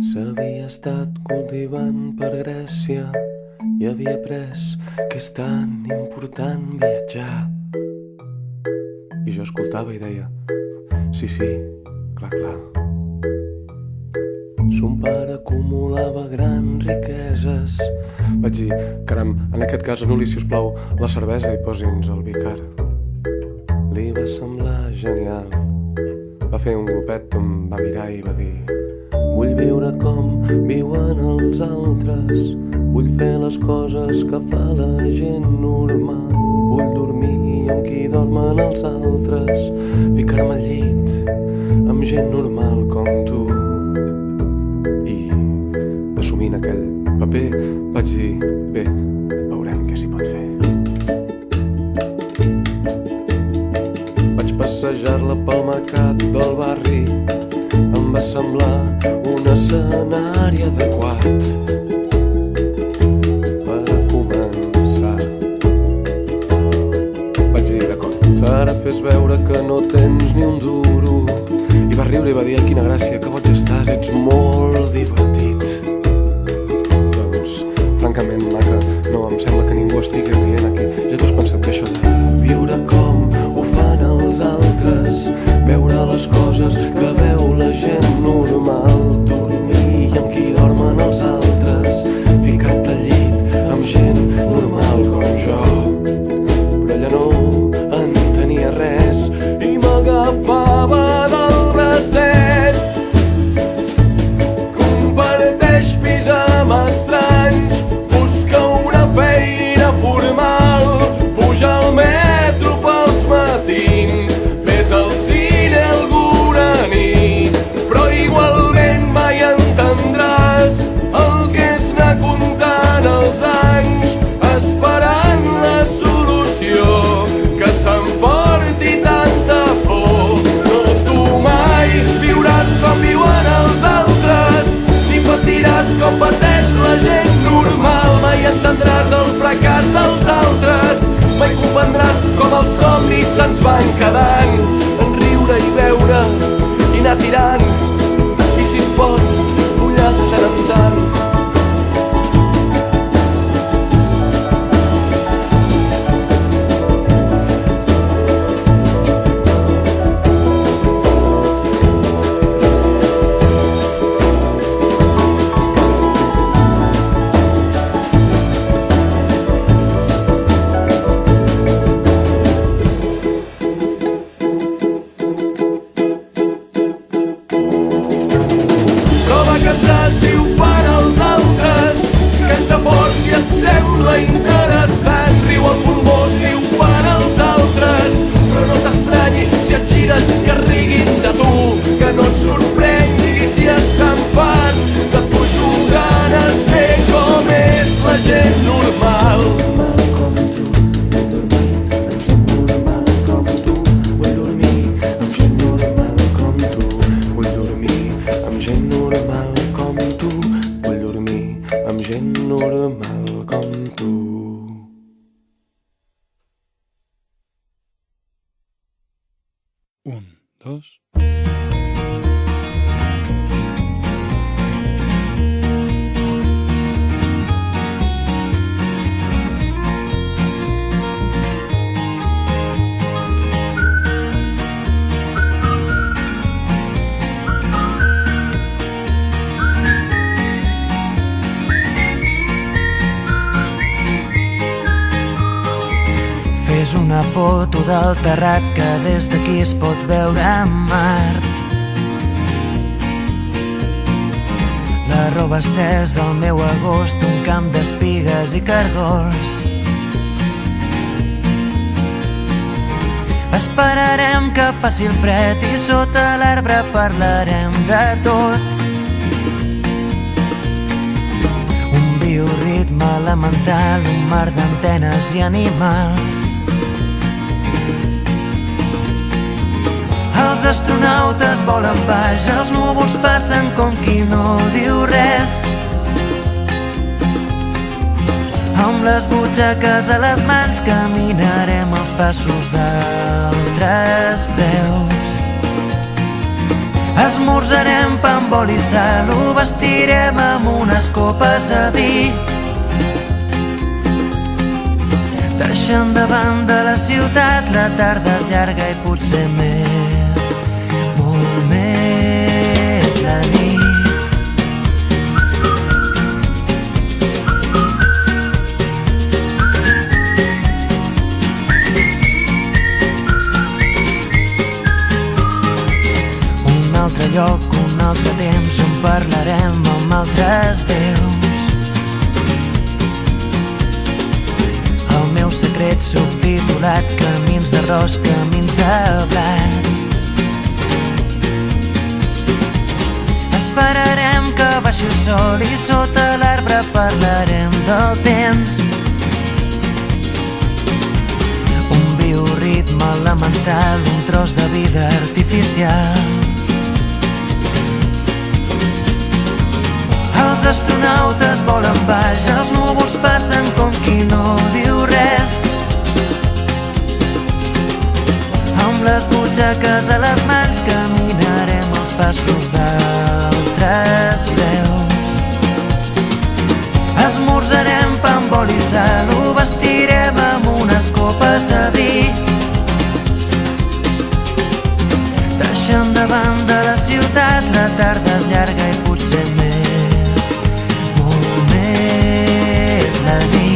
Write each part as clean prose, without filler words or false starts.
S'havia estat cultivant per Grècia i havia après que és tan important viatjar. I jo escoltava i deia, sí, clar. Son pare acumulava grans riqueses. Vaig dir, caram, en aquest cas anul·li, si us plau, la cervesa i posi'ns el vi car. Li va semblar genial. Va fer un glopet, em va mirar i va dir, vull viure com viuen els altres, vull fer les coses que fa la gent normal, vull dormir amb qui dormen els altres, ficar-me al llit amb gent normal com tu. I assumint aquell paper vaig dir, bé, veurem què s'hi pot fer. Vaig passejar-la pel mercat del barri, em va semblar un escenari adequat per començar. Vaig dir, d'acord, ara fes veure que no tens ni un duro. I va riure i va dir, quina gràcia, que boig estàs, ets molt divertit. Doncs, francament, maca, no em sembla que ningú estigui rient aquí. Ja t'ho has pensat que això de viure com ho fan els altres, veure les coses que veu la gent normal, dormir amb qui dormen els altres, ficar-te al llit amb gent normal com jo. Però ella no entenia res i m'agafava del bracet. Comparteix pis amb estranys, busca una feina formal, puja al metro pels matins, ves al cine alguna nit, però igualment mai entendràs el que és anar comptant els anys, esperant la solució que s'emporti tanta por. No, tu mai viuràs com viuen els altres, ni patiràs com pateix la gent normal, mai entendràs el fracàs dels altres, mai comprendràs com els somnis se'ns van quedant en riure i beure i anar tirant, i si es pot, follar de tant en tant. Si ho fan els altres, canta fort si et sembla interessant, riu al pulmó si ho fan els altres, però no t'estranyi si et gires i que riguin de tu, que no et sorprengui si estan fas, que et vull jugant a ser com és la gent normal. Gent normal com tu. Un, dos. Fes una foto del terrat que des d'aquí es pot veure a Mart. La roba estesa al meu agost, un camp d'espigues i cargols. Esperarem que passi el fred i sota l'arbre parlarem de tot. Un bioritme elemental, un mar d'antenes i animals. Els astronautes volen baix, els núvols passen com qui no diu res. Amb les butxaques a les mans caminarem els passos d'altres peus. Esmorzarem pa amb oli i sal, ho vestirem amb unes copes de vi. Deixant de banda la ciutat, la tarda és llarga i potser més, molt més la nit. Un altre lloc, un altre temps on parlarem amb altres veus. El meu secret subtitulat, camins d'arròs, camins de blat. Esperarem que baixi el sol i sota l'arbre parlarem del temps. Un bioritme elemental, un tros de vida artificial. Els astronautes volen baix, els núvols passen com qui no diu res. Amb les butxaques a les mans caminarem els passos d'altres preus. Esmorzarem pa amb oli i sal, ho vestirem amb unes copes de vi. Deixant de banda la ciutat, la tarda és llarga i potser més, molt més la nit.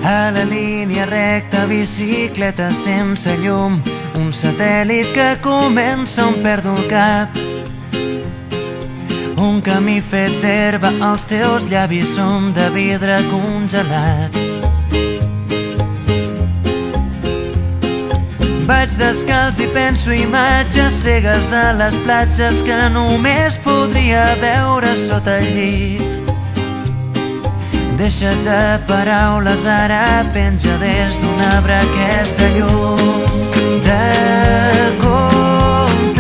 A la línia recta, bicicleta sense llum, un satèl·lit que comença on perdo el cap. Un camí fet d'herba, els teus llavis són de vidre congelat. Vaig descalç i penso imatges cegues de les platges que només podria veure sota el llit. Deixa't de paraules, ara penja des d'un arbre aquesta llum de contra-hivern.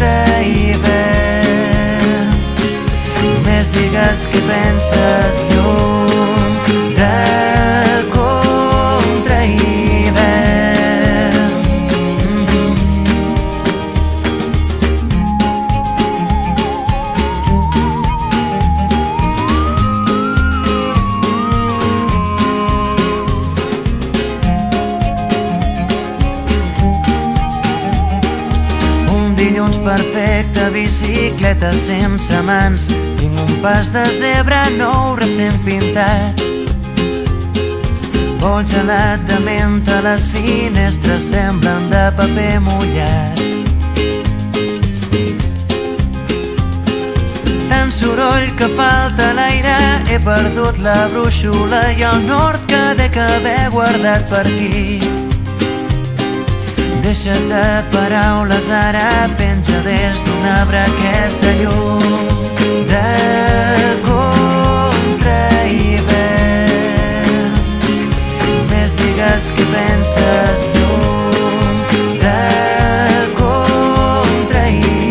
Només digues què penses, llum de contra-hivern. Perfecte, bicicleta sense mans, tinc un pas de zebra nou recent pintat. Vol gelat de menta, les finestres semblen de paper mullat. Tant soroll que falta l'aire, he perdut la brúixola i el nord que dec haver guardat per aquí. Deixa't de paraules, ara penja des d'un arbre aquesta llum de contra-hivern. Només digues què penses, llum de contra-hivern.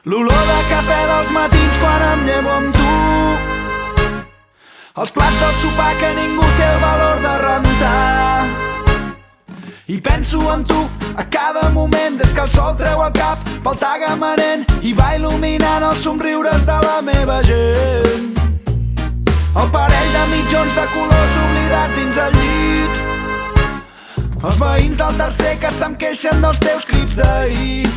L'olor de cafè dels matins quan em llevo amb tu, els plats del sopar que ningú té el valor de rentar. I penso en tu a cada moment des que el sol treu el cap pel tagamanent i va il·luminant els somriures de la meva gent. El parell de mitjons de colors oblidats dins el llit, els veïns del tercer que se'm queixen dels teus crits d'ahir.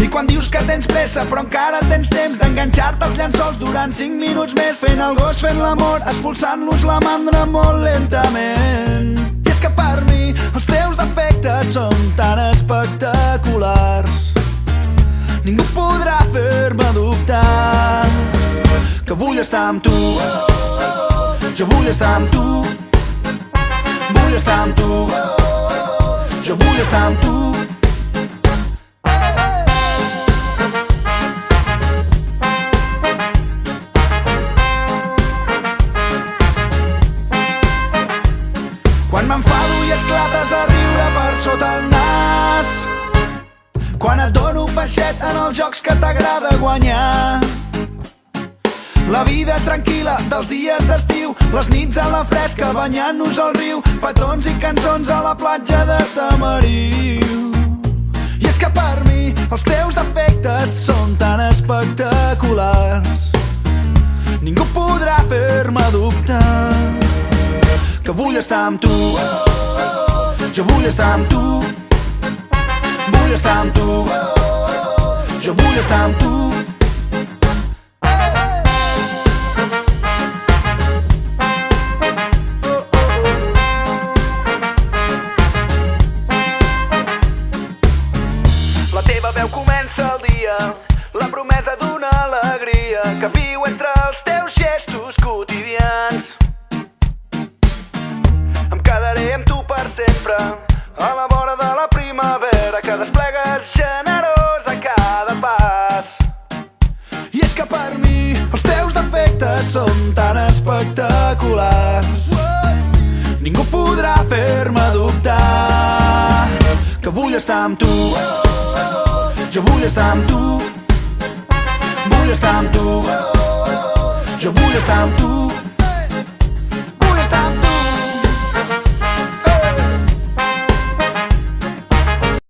I quan dius que tens pressa però encara tens temps d'enganxar-te als llençols durant 5 minuts més, fent el gos, fent l'amor, expulsant-los la mandra molt lentament. I és que per mi els teus defectes són tan espectaculars, ningú podrà fer-me dubtar que vull estar amb tu. Jo vull estar amb tu, vull estar amb tu, jo vull estar amb tu. Quan m'enfado i esclates a riure per sota el nas, quan et dono un baixet en els jocs que t'agrada guanyar, la vida tranquil·la dels dies d'estiu, les nits a la fresca banyant-nos al riu, petons i cançons a la platja de Tamariu. I és que per mi els teus defectes són tan espectaculars, ningú podrà fer-me dubtar que vull estar amb tu. Jo vull estar amb tu, vull estar amb tu, jo vull estar amb tu. La teva veu comença el dia, la promesa d'una alegria que viu entre els teus gestos quotidians. Em quedaré amb tu per sempre, a la vora de la primavera que desplegues generós a cada pas. I és que per mi els teus defectes són tan espectaculars, ningú podrà fer-me dubtar que vull estar amb tu. Jo vull estar amb tu, vull estar amb tu, jo vull estar amb tu.